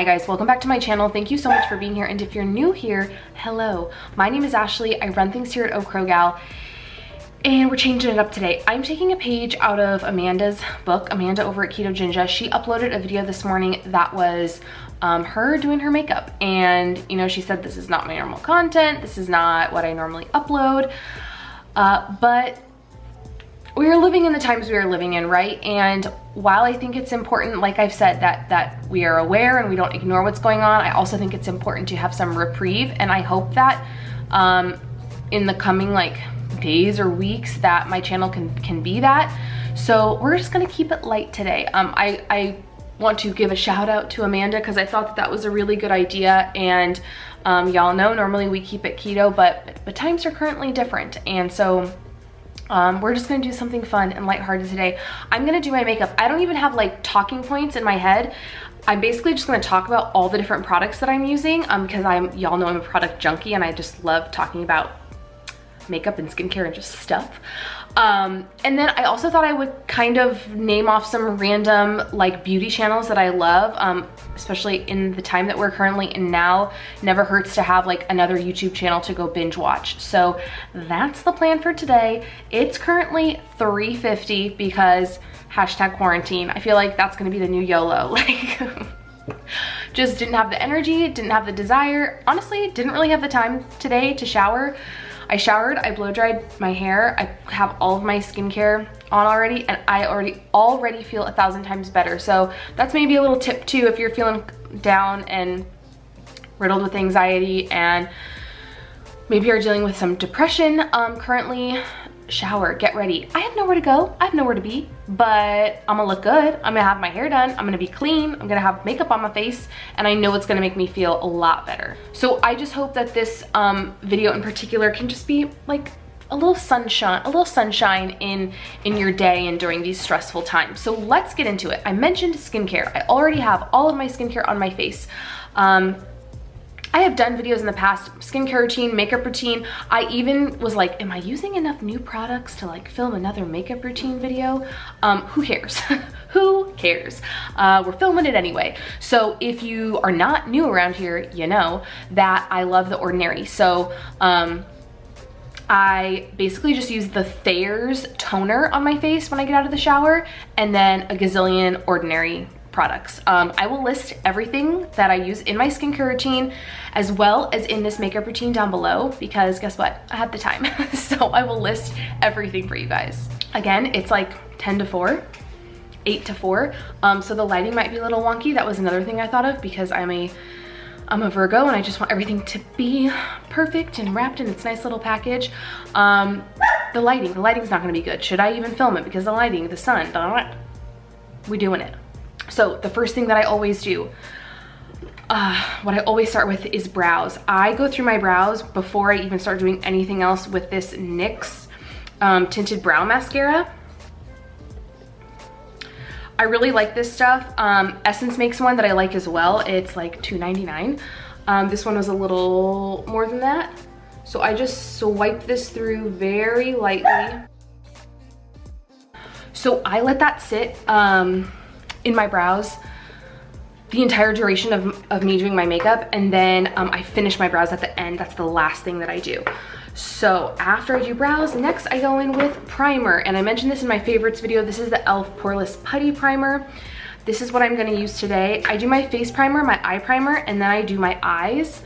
guys, welcome back to my channel. Thank you so much for being here, and if you're new here, hello. My name is Ashley. I run things here at Crow Gal, and we're changing it up today. I'm taking a page out of Amanda's book, Amanda over at Keto Ginger. She uploaded a video this morning that was her doing her makeup, and you know, she said this is not my normal content, this is not what I normally upload, but we are living in the times we are living in, right? And while I think it's important, like I've said, that we are aware and we don't ignore what's going on, I also think it's important to have some reprieve, and I hope that in the coming like days or weeks that my channel can be that. So we're just gonna keep it light today. I want to give a shout out to Amanda because I thought that was a really good idea, and y'all know normally we keep it keto, but times are currently different, and so we're just gonna do something fun and lighthearted today. I'm gonna do my makeup. I don't even have like talking points in my head. I'm basically just gonna talk about all the different products that I'm using because y'all know I'm a product junkie and I just love talking about makeup and skincare and just stuff. And then I also thought I would kind of name off some random like beauty channels that I love, especially in the time that we're currently in now. Never hurts to have like another YouTube channel to go binge watch. So that's the plan for today. It's currently 3:50 because #quarantine. I feel like that's gonna be the new YOLO. Like, just didn't have the energy, didn't have the desire. Honestly, didn't really have the time today to shower. I showered, I blow dried my hair, I have all of my skincare on already, and I already feel 1,000 times better. So that's maybe a little tip too if you're feeling down and riddled with anxiety and maybe you're dealing with some depression. Currently, shower, get ready. I have nowhere to go, I have nowhere to be, but I'm gonna look good, I'm gonna have my hair done, I'm gonna be clean, I'm gonna have makeup on my face, and I know it's gonna make me feel a lot better. So I just hope that this video in particular can just be like a little sunshine in your day and during these stressful times. So let's get into it. I mentioned skincare. I already have all of my skincare on my face. I have done videos in the past, skincare routine, makeup routine. I even was like, am I using enough new products to like film another makeup routine video? Who cares? Who cares? We're filming it anyway. So if you are not new around here, you know that I love The Ordinary. So I basically just use the Thayers toner on my face when I get out of the shower, and then a gazillion Ordinary products. I will list everything that I use in my skincare routine as well as in this makeup routine down below, because guess what? I have the time. So I will list everything for you guys. Again, it's like 10 to 4, 8 to 4. So the lighting might be a little wonky. That was another thing I thought of because I'm a Virgo and I just want everything to be perfect and wrapped in its nice little package. The lighting's not gonna be good. Should I even film it? Because the lighting, the sun, we doing it. So the first thing that I always do, what I always start with is brows. I go through my brows before I even start doing anything else with this NYX Tinted Brow Mascara. I really like this stuff. Essence makes one that I like as well. It's like $2.99. This one was a little more than that. So I just swipe this through very lightly. So I let that sit in my brows the entire duration of me doing my makeup, and then I finish my brows at the end. That's the last thing that I do. So after I do brows, next I go in with primer, and I mentioned this in my favorites video. This is the e.l.f. Poreless Putty Primer. This is what I'm gonna use today. I do my face primer, my eye primer, and then I do my eyes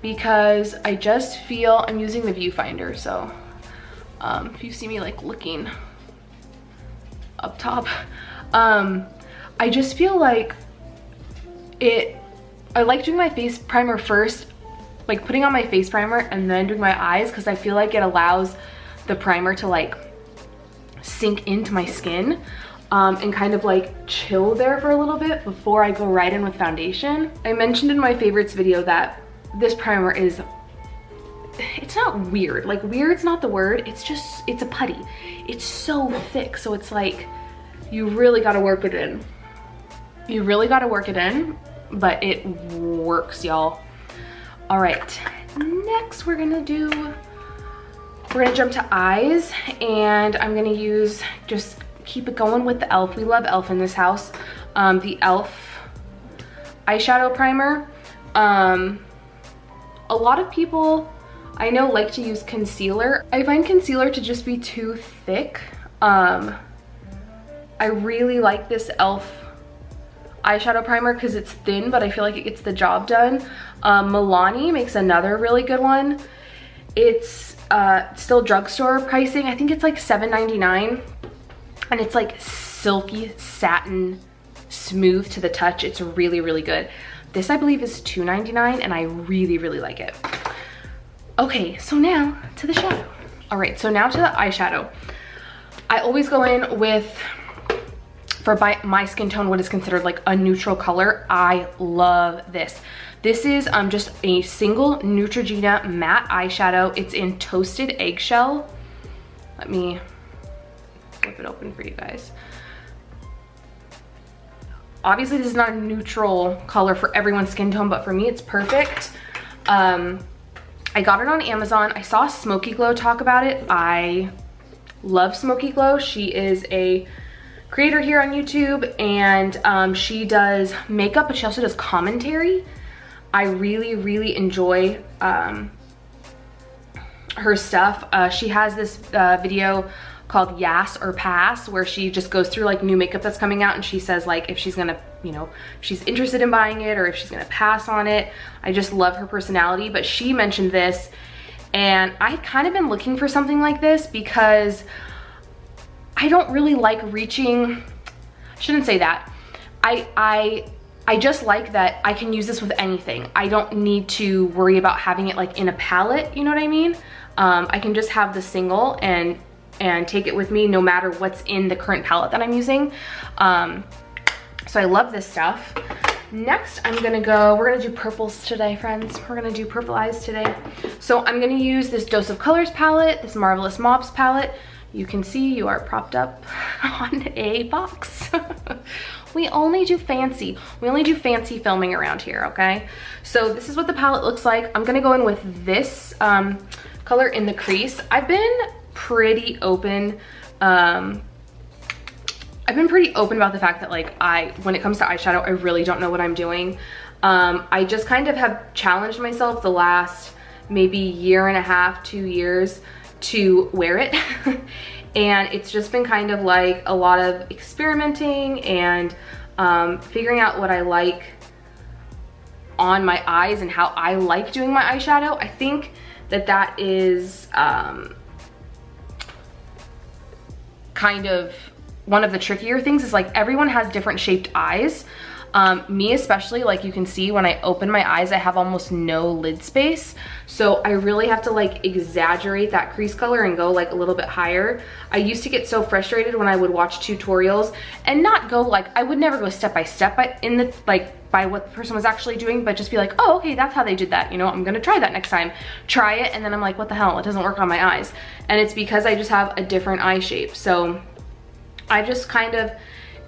because I just feel I'm using the viewfinder. So if you see me like looking up top, I just feel like I like doing my face primer first, like putting on my face primer and then doing my eyes, because I feel like it allows the primer to like sink into my skin and kind of like chill there for a little bit before I go right in with foundation. I mentioned in my favorites video that this primer is, it's not weird, like weird's not the word, it's a putty. It's so thick, so it's like you really gotta work it in. You really gotta work it in, but it works, y'all. All right, next we're gonna jump to eyes, and I'm gonna use, just keep it going with the e.l.f. We love e.l.f. in this house. The e.l.f. eyeshadow primer. A lot of people I know like to use concealer. I find concealer to just be too thick. I really like this e.l.f. eyeshadow primer because it's thin, but I feel like it gets the job done. Milani makes another really good one. It's still drugstore pricing. I think it's like $7.99, and it's like silky satin, smooth to the touch. It's really, really good. This I believe is $2.99, and I really, really like it. Okay, so now to the shadow. All right, so now to the eyeshadow. I always go in with, for my skin tone, what is considered like a neutral color. I love this. This is just a single Neutrogena matte eyeshadow. It's in Toasted Eggshell. Let me flip it open for you guys. Obviously this is not a neutral color for everyone's skin tone, but for me it's perfect. I got it on Amazon. I saw Smoky Glow talk about it. I love Smoky Glow. She is a creator here on YouTube, and she does makeup, but she also does commentary. I really, really enjoy her stuff. She has this video called Yas or Pass, where she just goes through like new makeup that's coming out, and she says like if she's gonna, you know, if she's interested in buying it or if she's gonna pass on it. I just love her personality. But she mentioned this, and I kind of been looking for something like this because I don't really like reaching, I shouldn't say that. I just like that I can use this with anything. I don't need to worry about having it like in a palette, you know what I mean? I can just have the single and take it with me no matter what's in the current palette that I'm using. So I love this stuff. Next, we're gonna do purples today, friends. We're gonna do purple eyes today. So I'm gonna use this Dose of Colors palette, this Marvelous Mauves palette. You can see you are propped up on a box. We only do fancy filming around here, okay? So this is what the palette looks like. I'm gonna go in with this color in the crease. I've been pretty open. I've been pretty open about the fact that like when it comes to eyeshadow, I really don't know what I'm doing. I just kind of have challenged myself the last maybe year and a half, 2 years to wear it. And it's just been kind of like a lot of experimenting and figuring out what I like on my eyes and how I like doing my eyeshadow. I think that is kind of one of the trickier things, is like everyone has different shaped eyes. Me especially, like you can see when I open my eyes, I have almost no lid space. So I really have to like exaggerate that crease color and go like a little bit higher. I used to get so frustrated when I would watch tutorials and not go like, I would never go step by step by what the person was actually doing, but just be like, oh, okay, that's how they did that. You know, I'm gonna try that next time. Try it, and then I'm like, what the hell? It doesn't work on my eyes. And it's because I just have a different eye shape. So I just kind of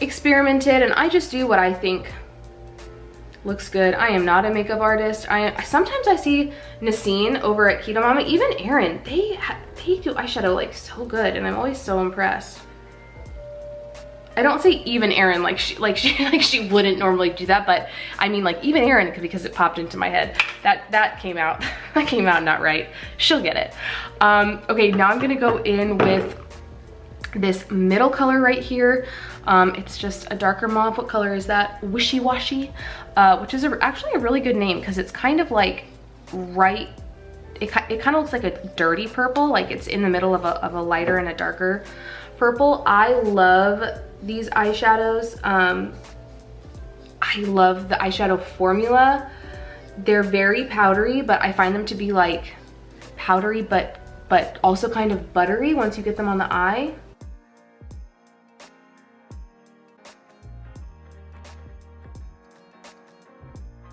experimented, and I just do what I think looks good. I am not a makeup artist. Sometimes I see Nasine over at Keto Mama, even Erin, they do eyeshadow like so good, and I'm always so impressed. I don't say even Erin like she wouldn't normally do that, but I mean like even Erin, because it popped into my head. That came out that came out not right. She'll get it. Okay, now I'm gonna go in with this middle color right here. It's just a darker mauve. What color is that? Wishy Washy, which is actually a really good name because it's kind of like it kind of looks like a dirty purple, like it's in the middle of a lighter and a darker purple. I love these eyeshadows. I love the eyeshadow formula. They're very powdery, but I find them to be like powdery but also kind of buttery once you get them on the eye.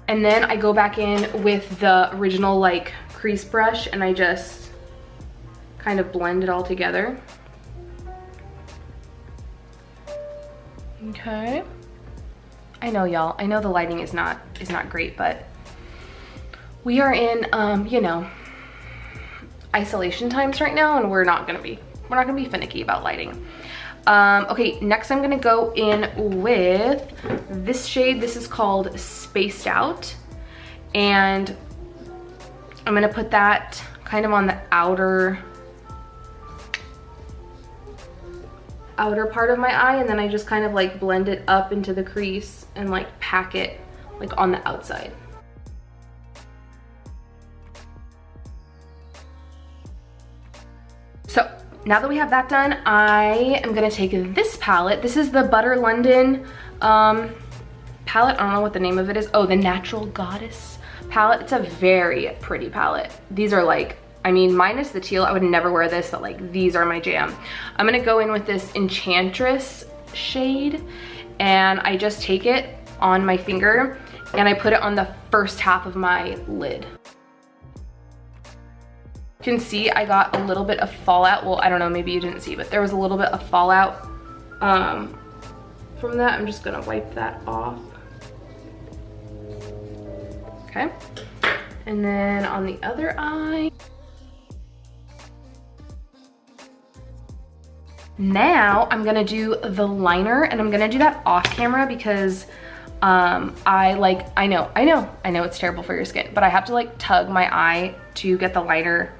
And then I go back in with the original like crease brush, and I just kind of blend it all together. Okay. I know, y'all, I know the lighting is not great, but we are in you know, isolation times right now, and we're not gonna be finicky about lighting. Okay, next I'm gonna go in with this shade. This is called Spaced Out. And I'm gonna put that kind of on the outer part of my eye, and then I just kind of like blend it up into the crease and like pack it like on the outside. So now that we have that done, I am gonna take this palette. This is the Butter London palette. I don't know what the name of it is. Oh, the Natural Goddess palette. It's a very pretty palette. These are like, I mean, minus the teal, I would never wear this, but like these are my jam. I'm gonna go in with this Enchantress shade, and I just take it on my finger and I put it on the first half of my lid. You can see I got a little bit of fallout. Well, I don't know, maybe you didn't see, but there was a little bit of fallout from that. I'm just gonna wipe that off. Okay, and then on the other eye. Now I'm gonna do the liner, and I'm gonna do that off camera because I know it's terrible for your skin, but I have to like tug my eye to get the liner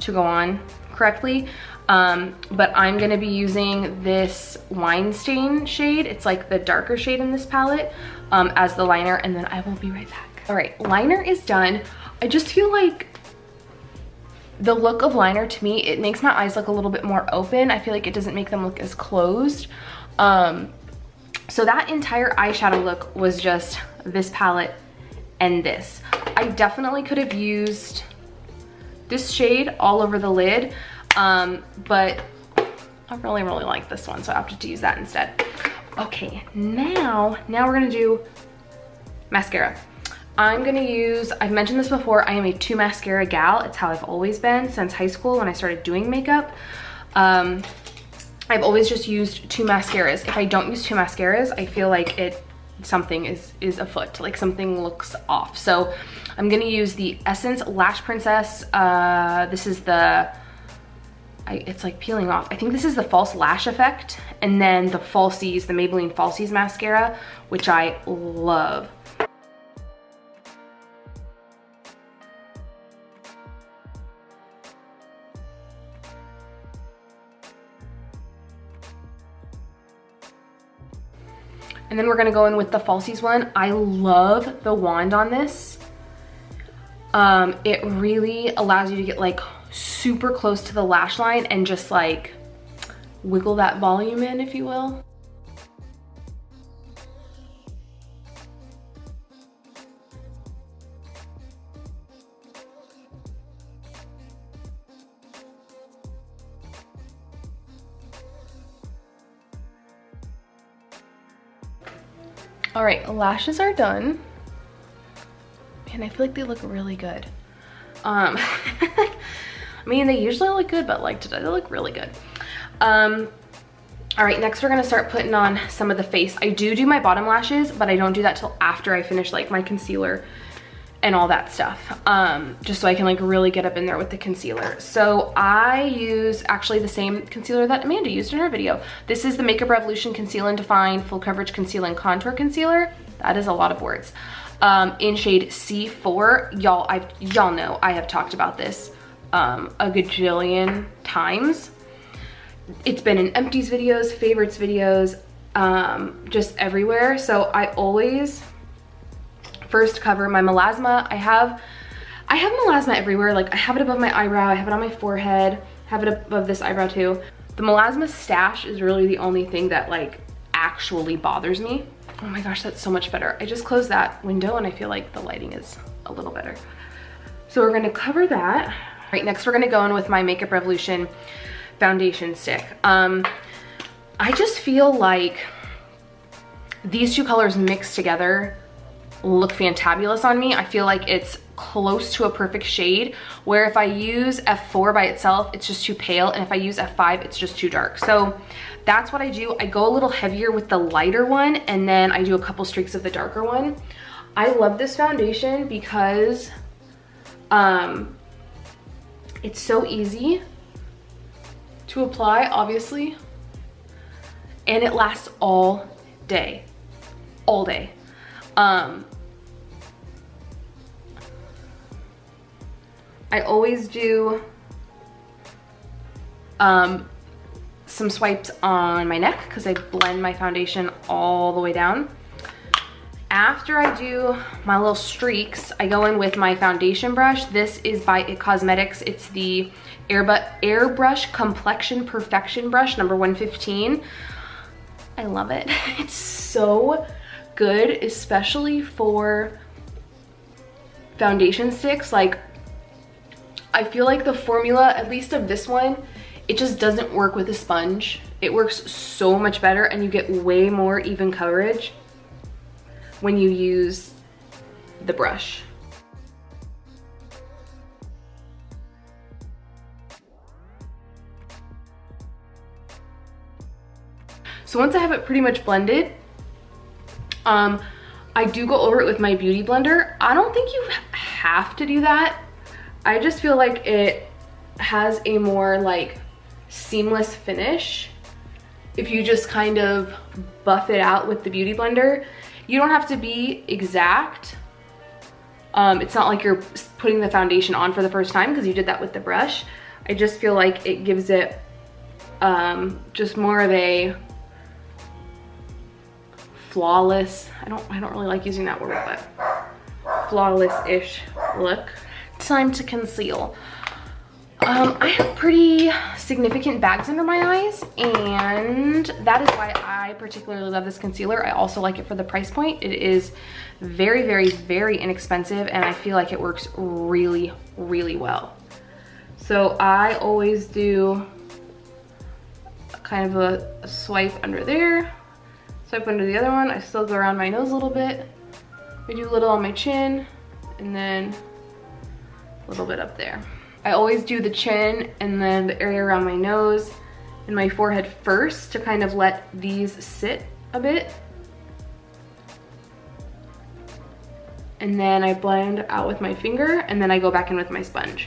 to go on correctly. But I'm gonna be using this Wine Stain shade. It's like the darker shade in this palette as the liner, and then I will be right back. All right, liner is done. I just feel like the look of liner, to me, it makes my eyes look a little bit more open. I feel like it doesn't make them look as closed. So that entire eyeshadow look was just this palette and this. I definitely could have used this shade all over the lid, but I really like this one, so I opted to use that instead. Okay, now we're gonna do mascara. I'm gonna use, I've mentioned this before, I am a 2 mascara gal. It's how I've always been since high school when I started doing makeup. I've always just used 2 mascaras. If I don't use 2 mascaras, I feel like something is afoot, like something looks off. So I'm gonna use the Essence Lash Princess. This is it's like peeling off. I think this is the False Lash Effect. And then the Falsies, the Maybelline Falsies mascara, which I love. And then we're gonna go in with the Falsies one. I love the wand on this. It really allows you to get like super close to the lash line and just like wiggle that volume in, if you will. All right, lashes are done. Man, I feel like they look really good. I mean, they usually look good, but like today they look really good. All right, next we're gonna start putting on some of the face. I do my bottom lashes, but I don't do that till after I finish like my concealer and all that stuff, just so I can like really get up in there with the concealer. So I use actually the same concealer that Amanda used in her video. This is the Makeup Revolution Conceal and Define Full Coverage Conceal and Contour Concealer. That is a lot of words. In shade C4. Y'all know I have talked about this a gajillion times. It's been in empties videos, favorites videos, just everywhere. So I always first cover my melasma. I have melasma everywhere. Like I have it above my eyebrow, I have it on my forehead, have it above this eyebrow too. The melasma stash is really the only thing that like actually bothers me. Oh my gosh, that's so much better. I just closed that window and I feel like the lighting is a little better. So we're gonna cover that. All right, next we're gonna go in with my Makeup Revolution foundation stick. I just feel like these two colors mixed together look fantabulous on me. I feel like it's close to a perfect shade, where if I use F4 by itself, it's just too pale, and if I use F5, it's just too dark. So that's what I do. I go a little heavier with the lighter one, and then I do a couple streaks of the darker one. I love this foundation because it's so easy to apply, obviously. and it lasts all day, all day. I always do some swipes on my neck because I blend my foundation all the way down. After I do my little streaks, I go in with my foundation brush. This is by It Cosmetics. It's the Airbrush Complexion Perfection Brush, number 115. I love it. It's so good, especially for foundation sticks. Like, I feel like the formula, at least of this one, it just doesn't work with a sponge. It works so much better, and you get way more even coverage when you use the brush. So once I have it pretty much blended, I do go over it with my beauty blender. I don't think you have to do that. I just feel like it has a more like seamless finish if you just kind of buff it out with the beauty blender. You don't have to be exact. It's not like you're putting the foundation on for the first time because you did that with the brush. I just feel like it gives it just more of a flawless, I don't really like using that word, but flawless-ish look. Time to conceal. I have pretty significant bags under my eyes, and that is why I particularly love this concealer. I also like it for the price point. It is very, very, very inexpensive, and I feel like it works really, really well. So I always do kind of a swipe under there, swipe under the other one. I still go around my nose a little bit. I do a little on my chin, and then a little bit up there. I always do the chin and then the area around my nose and my forehead first to kind of let these sit a bit. And then I blend out with my finger, and then I go back in with my sponge.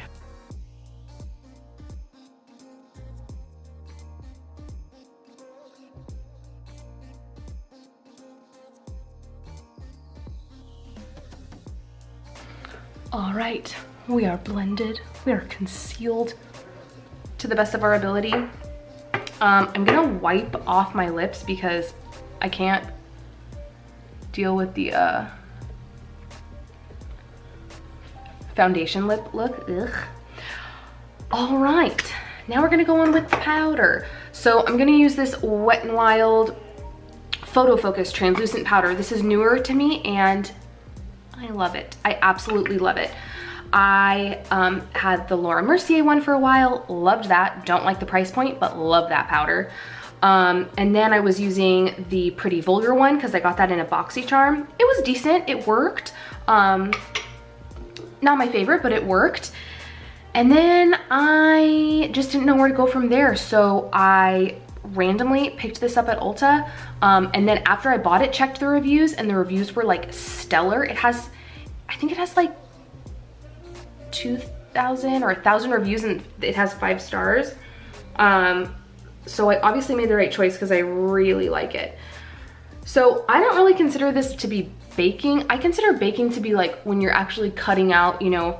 All right, we are blended, we are concealed to the best of our ability. I'm gonna wipe off my lips because I can't deal with the foundation lip look. Ugh. All right, now we're gonna go in with the powder. So I'm gonna use this Wet n Wild Photo Focus translucent powder. This is newer to me and I love it. I absolutely love it. I had the Laura Mercier one for a while, loved that. Don't like the price point, but love that powder. And then I was using the Pretty Vulgar one because I got that in a BoxyCharm. It was decent, it worked. Not my favorite, but it worked. And then I just didn't know where to go from there. So I randomly picked this up at Ulta. And then after I bought it, checked the reviews, and the reviews were like stellar. It has, I think it has like 2,000 or 1,000 reviews, and it has 5 stars. So I obviously made the right choice because I really like it. So I don't really consider this to be baking. I consider baking to be like when you're actually cutting out, you know,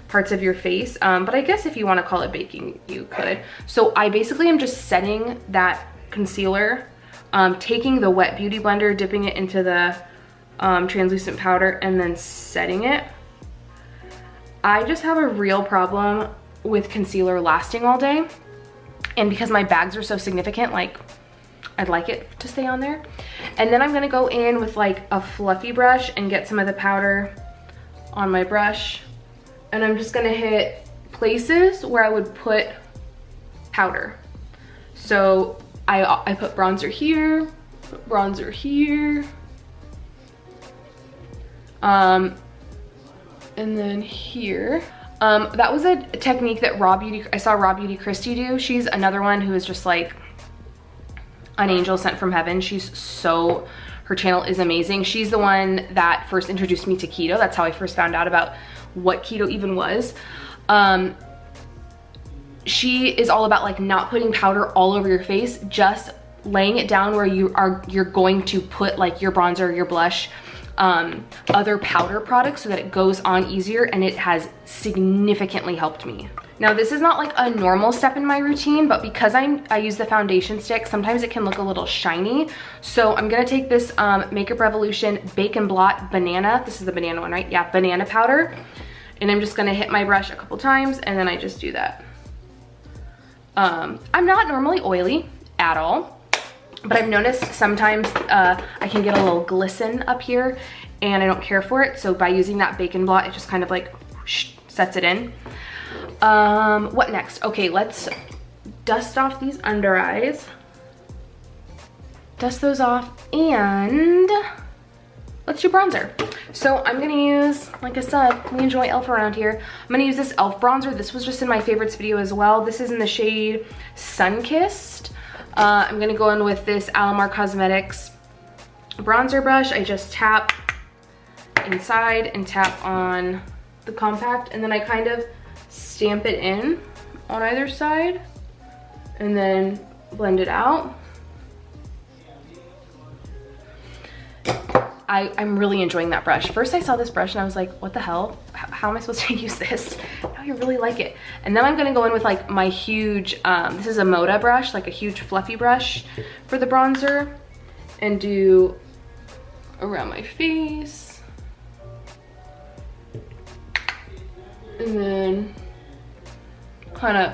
parts of your face. But I guess if you want to call it baking, you could. So I basically am just setting that concealer, taking the wet beauty blender, dipping it into the translucent powder, and then setting it. I just have a real problem with concealer lasting all day. And because my bags are so significant, like I'd like it to stay on there. And then I'm gonna go in with like a fluffy brush and get some of the powder on my brush. And I'm just gonna hit places where I would put powder. So I put bronzer here, bronzer here, and then here. That was a technique that I saw Raw Beauty Christie do. She's another one who is just like an angel sent from heaven. Her channel is amazing. She's the one that first introduced me to keto. That's how I first found out about what keto even was. She is all about like not putting powder all over your face, just laying it down where you're going to put like your bronzer, your blush, other powder products so that it goes on easier, and it has significantly helped me. Now this is not like a normal step in my routine, but because I use the foundation stick, sometimes it can look a little shiny. So I'm gonna take this Makeup Revolution Bake and Blot Banana, this is the banana one, right? Yeah, banana powder. And I'm just gonna hit my brush a couple times, and then I just do that. I'm not normally oily at all, but I've noticed sometimes I can get a little glisten up here, and I don't care for it. So by using that Bake and Blot, it just kind of like whoosh, sets it in. What next? Okay, let's dust off these under eyes. Dust those off, and let's do bronzer. So I'm gonna use, like I said, we enjoy e.l.f. around here. I'm gonna use this e.l.f. bronzer. This was just in my favorites video as well. This is in the shade Sunkissed. I'm gonna go in with this Alamar Cosmetics bronzer brush. I just tap inside and tap on the compact, and then I kind of stamp it in on either side and then blend it out. I'm really enjoying that brush. First I saw this brush and I was like, what the hell? How am I supposed to use this? Now I really like it. And then I'm gonna go in with like my huge, this is a Moda brush, like a huge fluffy brush for the bronzer, and do around my face. And then kind of,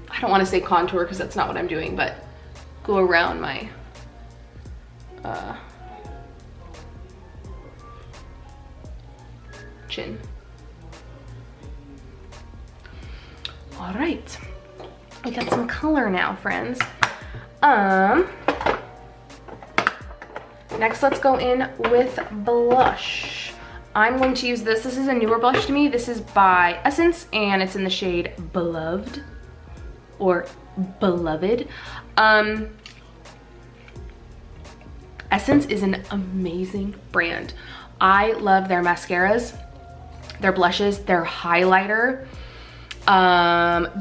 I don't wanna say contour because that's not what I'm doing, but go around my, chin. All right, we got some color now, friends. Next, let's go in with blush. I'm going to use this. This is a newer blush to me. This is by Essence, and it's in the shade Beloved or Beloved. Essence is an amazing brand. I love their mascaras, their blushes, their highlighter,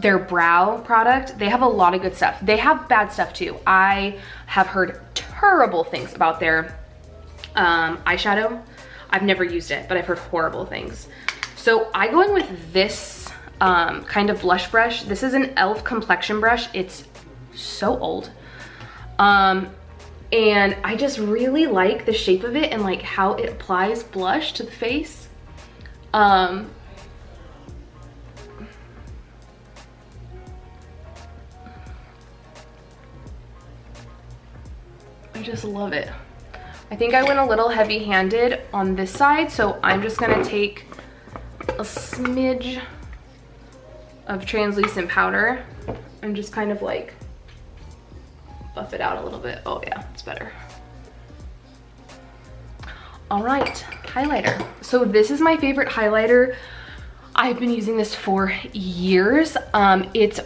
their brow product. They have a lot of good stuff. They have bad stuff too. I have heard terrible things about their eyeshadow. I've never used it, but I've heard horrible things. So I go in with this kind of blush brush. This is an e.l.f. complexion brush. It's so old. And I just really like the shape of it and like how it applies blush to the face. I just love it. I think I went a little heavy-handed on this side, so I'm just gonna take a smidge of translucent powder and just kind of like buff it out a little bit. Oh yeah, it's better. All right, highlighter. So this is my favorite highlighter. I've been using this for years. It's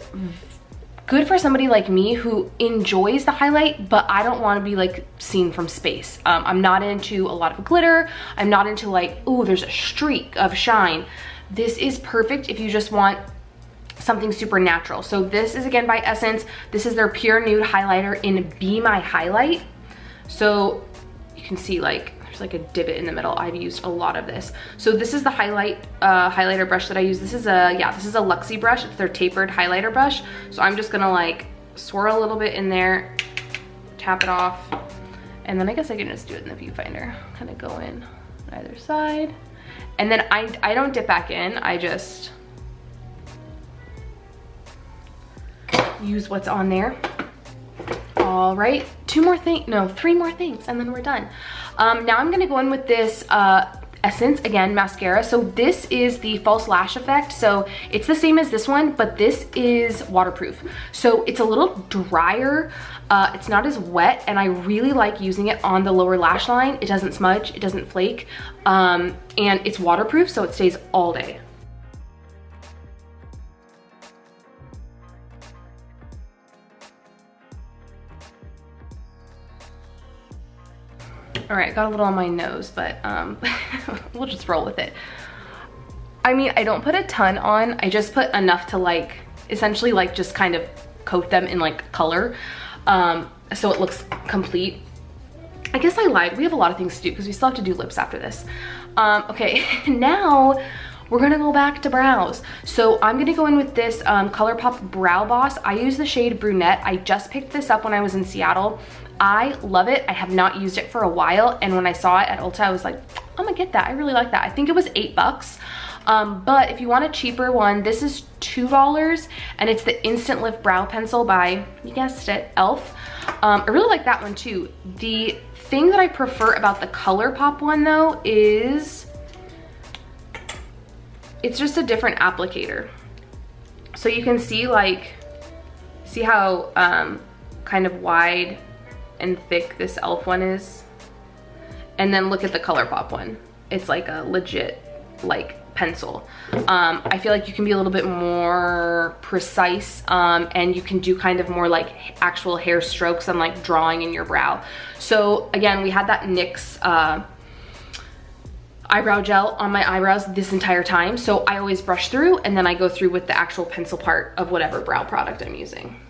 good for somebody like me who enjoys the highlight, but I don't want to be like seen from space. I'm not into a lot of glitter. I'm not into like, oh, there's a streak of shine. This is perfect if you just want something super natural. So this is again by Essence. This is their Pure Nude highlighter in Be My Highlight. So you can see like there's like a divot in the middle. I've used a lot of this. So this is the highlighter brush that I use. This is a Luxie brush. It's their tapered highlighter brush. So I'm just gonna like swirl a little bit in there, tap it off, and then I guess I can just do it in the viewfinder. Kind of go in on either side. And then I don't dip back in. I just use what's on there. All right, three more things, and then we're done. Now I'm gonna go in with this Essence, again, mascara. So this is the False Lash Effect. So it's the same as this one, but this is waterproof. So it's a little drier. It's not as wet, and I really like using it on the lower lash line. It doesn't smudge, it doesn't flake, and it's waterproof, so it stays all day. All right, got a little on my nose, but we'll just roll with it. I mean, I don't put a ton on. I just put enough to like, essentially like just kind of coat them in like color. so it looks complete. I guess I lied. We have a lot of things to do because we still have to do lips after this. Okay, now we're gonna go back to brows. So I'm gonna go in with this ColourPop Brow Boss. I use the shade Brunette. I just picked this up when I was in Seattle. I love it. I have not used it for a while, and when I saw it at Ulta, I was like, I'm gonna get that. I really like that. I think it was $8. But if you want a cheaper one, this is $2, and it's the Instant Lift Brow Pencil by, you guessed it, e.l.f. I really like that one too. The thing that I prefer about the ColourPop one though is it's just a different applicator. So you can see like, see how kind of wide and thick this e.l.f. one is? And then look at the ColourPop one. It's like a legit like pencil. I feel like you can be a little bit more precise and you can do kind of more like actual hair strokes and like drawing in your brow. So again, we had that NYX eyebrow gel on my eyebrows this entire time. So I always brush through and then I go through with the actual pencil part of whatever brow product I'm using.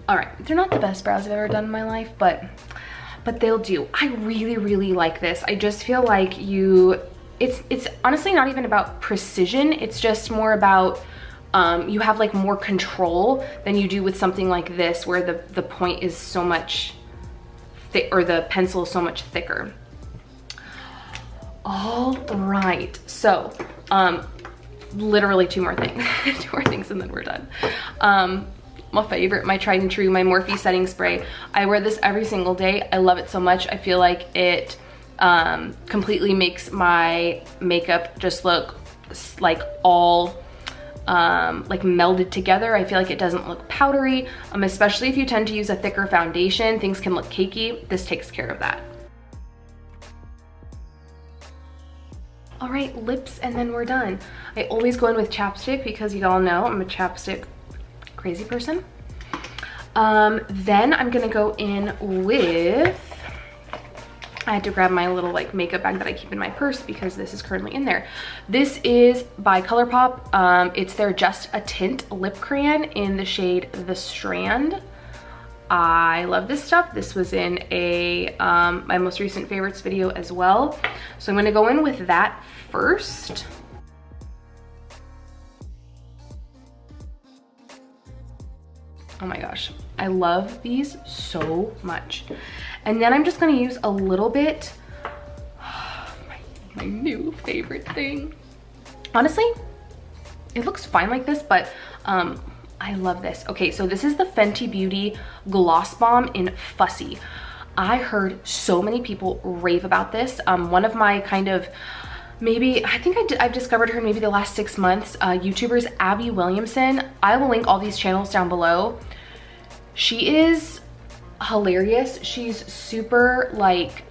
All right, they're not the best brows I've ever done in my life, but they'll do. I really, really like this. I just feel like it's honestly not even about precision. It's just more about, you have like more control than you do with something like this where the point is so much thick, or the pencil is so much thicker. All right, so literally two more things and then we're done. My favorite, my tried and true, my Morphe setting spray. I wear this every single day. I love it so much. I feel like it completely makes my makeup just look like all like melded together. I feel like it doesn't look powdery, especially if you tend to use a thicker foundation. Things can look cakey. This takes care of that. All right, lips, and then we're done. I always go in with chapstick because you all know I'm a chapstick crazy person. Then I'm gonna go in with, I had to grab my little like makeup bag that I keep in my purse because this is currently in there. This is by ColourPop. It's their Just a Tint lip crayon in the shade The Strand. I love this stuff. This was in a my most recent favorites video as well. So I'm gonna go in with that first. Oh my gosh, I love these so much. And then I'm just gonna use a little bit, my new favorite thing. Honestly, it looks fine like this, but I love this. Okay, so this is the Fenty Beauty Gloss Bomb in Fussy. I heard so many people rave about this. One of my kind of, maybe, I think I've discovered her maybe the last 6 months, YouTubers Abby Williamson. I will link all these channels down below. She is hilarious. She's super like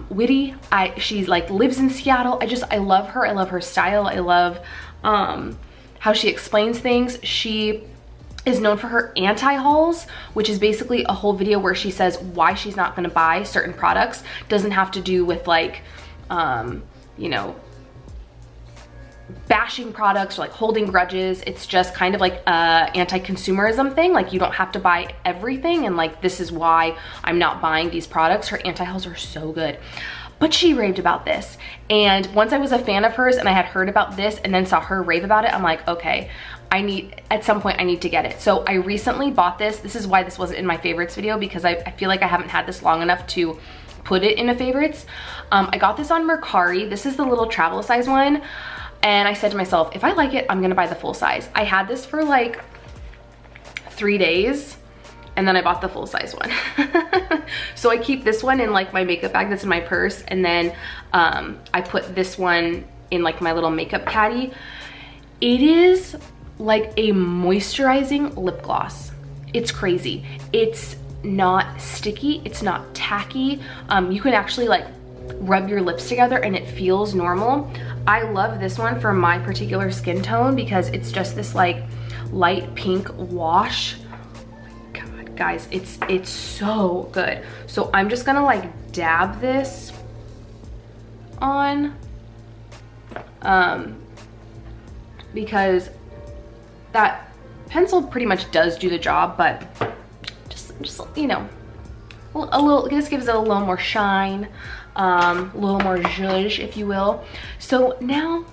witty. She's like lives in Seattle. I love her. I love her style. I love how she explains things. She is known for her anti-hauls, which is basically a whole video where she says why she's not gonna buy certain products. Doesn't have to do with like, you know, bashing products or like holding grudges. It's just kind of like a anti-consumerism thing. Like you don't have to buy everything, and like this is why I'm not buying these products. Her anti-hauls are so good. But she raved about this, and once I was a fan of hers and I had heard about this and then saw her rave about it, I'm like, okay, at some point I need to get it. So I recently bought this. This is why this wasn't in my favorites video, because I feel like I haven't had this long enough to put it in a favorites. I got this on Mercari. This is the little travel size one. And I said to myself, if I like it, I'm gonna buy the full size. I had this for like 3 days, and then I bought the full size one. So I keep this one in like my makeup bag that's in my purse, and then I put this one in like my little makeup caddy. It is like a moisturizing lip gloss. It's crazy. It's not sticky, it's not tacky. You can actually like rub your lips together and it feels normal. I love this one for my particular skin tone because it's just this like light pink wash. Guys, it's so good. So I'm just gonna like dab this on because that pencil pretty much does do the job, but just you know, a little, this gives it a little more shine, a little more zhuzh, if you will. So now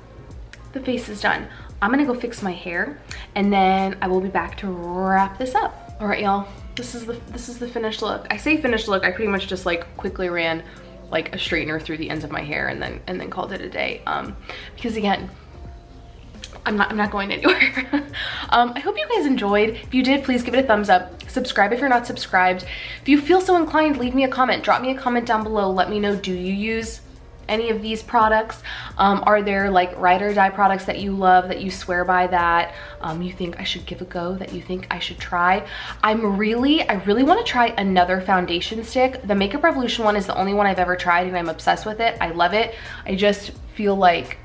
the face is done. I'm gonna go fix my hair and then I will be back to wrap this up. All right, y'all. This is the finished look. I say finished look, I pretty much just like quickly ran like a straightener through the ends of my hair and then called it a day. Because again, I'm not going anywhere. I hope you guys enjoyed. If you did, please give it a thumbs up. Subscribe if you're not subscribed. If you feel so inclined, leave me a comment. Drop me a comment down below. Let me know, do you use any of these products? Are there like ride or die products that you love, that you swear by, that you think I should give a go, that you think I should try? I really want to try another foundation stick. The Makeup Revolution one is the only one I've ever tried and I'm obsessed with it. I love it. I just feel like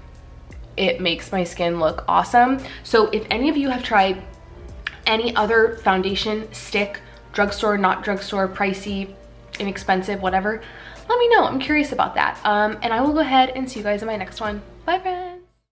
it makes my skin look awesome. So if any of you have tried any other foundation stick, drugstore, not drugstore, pricey, inexpensive, whatever, let me know. I'm curious about that. And I will go ahead and see you guys in my next one. Bye, friends.